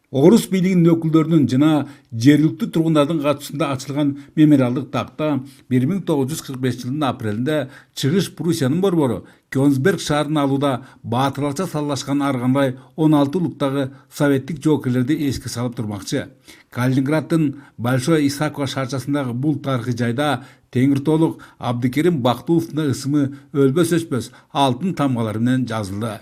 Орус бийлигинин өкүлдөрүнүн жана жергиликтүү тургундардын катышуусунда ачылган мемориалдык такта 1945 жылдын апрелинде Чыгыш Пруссиянын борбору Кёнигсберг шаарын алууда баатырларча саллашкан ар кандай 16 улуттагы советтик жоокерлерди эске салып турмакчы. Калининграддын Большой Исаково шаарчасындагы бул тарыхый жайда Теңиртоолук Абдыкерим Бактууловдун ысымы өлбөс өчпөс алтын тамгалары менен жазылды.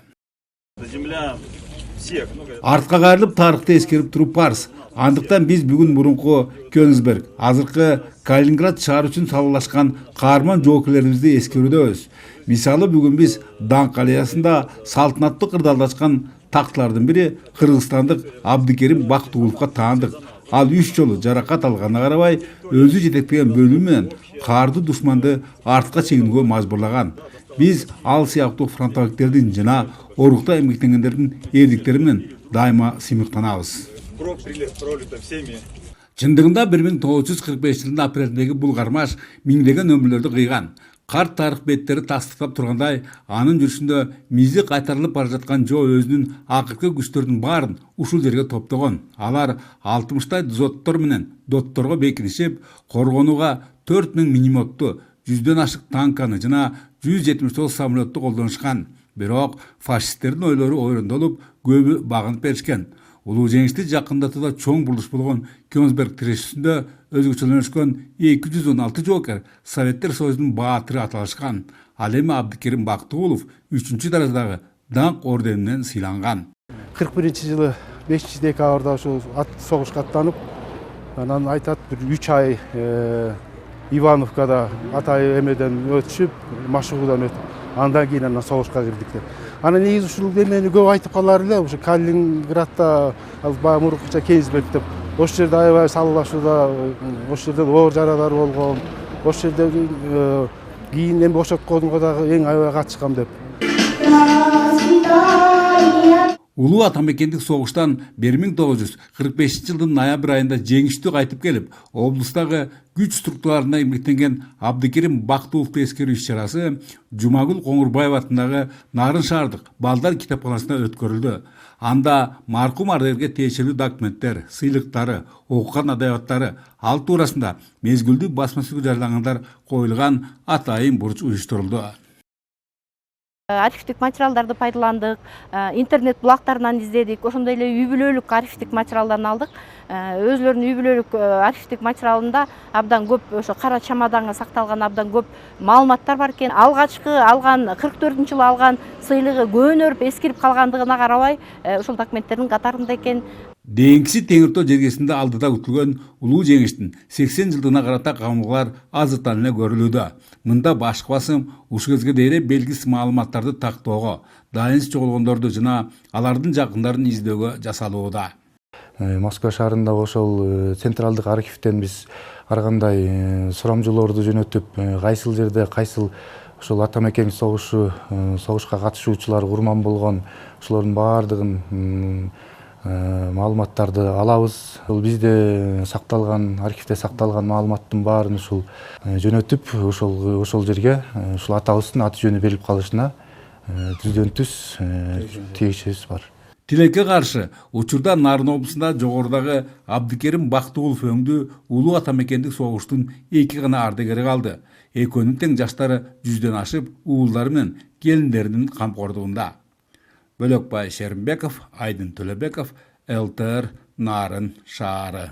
Артка кайрылып тарыхты эскерип туруп барс. Андыктан биз бүгүн мурунку Кёнигсберг, азыркы Калининград шаары үчүн саллашкан каарман жоокерлерибизди эскерүүдөбүз. Мисалы бүгүн биз Даңк аллеясында салтанаттуу кырдаалдашкан тактылардын бири кыргызстандык Абдыкерим Бактууловго таандык. Ал 3 жолу жаракат алганына карабай, өзү жетектеген бөлүм менен каардуу душманды артка чегинүүгө мажбурлаган. Биз ал сыяктуу фронтовиктердин жана орукта эмгектенгендердин эрдиктери менен дайыма сыймыктанабыз. Чындыгында 1945 жылдын апрелиндеги бул кармаш миңдеген өмүрлөрдү кыйган. Карт тарых беттери тастыктап тургандай, анын жүрүшүндө мизи кайтарылып бара жаткан жоо өзүнүн акыркы күчтөрүнүн баарын ушул жерге топтогон. Алар 60 дзоттор менен дотторго бекинишип, коргонууга 4000 миномотту, 100дөн ашык танканы жана 179 самолетту колдонушкан. Бирок фашисттердин ойлору ойрондолуп, көбү багынып беришкен. Улуу жеңишти жакындатууда чоң бурулуш болгон Кёнигсберг тирешүүсүндө өзгөчөлөнүшкөн 216 жоокер Советтер Союзунун баатыры аталышкан. Ал эми Абдыкерим Бактуулов 3 даражадагы Даңк ордени менен сыйланган. 41-жылы 5-декабрда ошол согушка аттанып, анан айтат бир 3 ай Ивановкада атай эмеден өтүшүп, Машыгуудан өтүп, андан кийин анан согушка кирдик деп. Анан негизи ушул эмени көп айтып калар эле, ушу Калининградда баягы мурункуча Кёнигсберг деп. Ошол жерде аябай саллашууда, ошол жерде оор жарадар болгон, ошол жерде кийин эми бошотконго дагы эң аябай катышкам деп. Улуу атамекендик согуштан 1945 жылдын ноябрь айында жеңиштүү кайтып келип, облустагы күч структураларында эмгектенген Абдыкерим Бактууловду эскерүү иш-чарасы Жумагүл Коңурбаева атындагы Нарын шаардык Балдар китепканасында өткөрүлдү. Анда маркум ардагерге тиешелүү документтер, сыйлыктары, окуган адабияттары, ал туурасында мезгилдүү басма сүзгү жарыялангандар коюлган атайын буруч уюштурулду. Архивдик материалдарды пайдаландык, интернет булактарынан издедик, ошондой эле үй бүлөлүк архивдик материалдарын алдык. Өзлөрүнүн үй бүлөлүк архивдик материалында абдан көп ошо кара чамаданга сакталган абдан көп маалыматтар бар экен. Алгачкы алган 44-жылы алган сыйлыгы көөнөрүп эскирип калгандыгына карабай, ошол документтердин катарында экен. Дейинкиси Теңиртоо жергесинде алдыда күтүлгөн улуу жеңиштин 80 жылдыгына карата камылгалар азыртан эле көрүлүүдө. Мында башкы басым ушул кезге дейре белгисиз маалыматтарды тактоого, дайынсыз жоголгондорду жана алардын жакындарын издөөгө жасалууда. Москва шаарында ошол централдык архивден биз ар кандай сурамжылоорду жөнөтүп, кайсыл жерде кайсыл ошол атамекенчик согушка катышуучулар курман болгон, ошолордун баардыгын маалыматтарды алабыз. Бизде сакталган, архивде сакталган маалыматтын баарын ушул жөнөтүп, ошол жерге ушул атабыздын аты жөнү берилип калышына түздөн түз тийишибиз бар. Тилекке каршы, учурда Нарын облусунда жогорудагы Абдыкерим Бактуулов өңдүү улуу атамекендик согуштун 2 гана ардагери калды. Экөөнүн тең жаштары 100дөн ашып, уулдары менен келиндеринин камкордугунда. Бөлөкбай Шеримбеков, Айдын Төлөбеков, ЛТР Нарын шаары.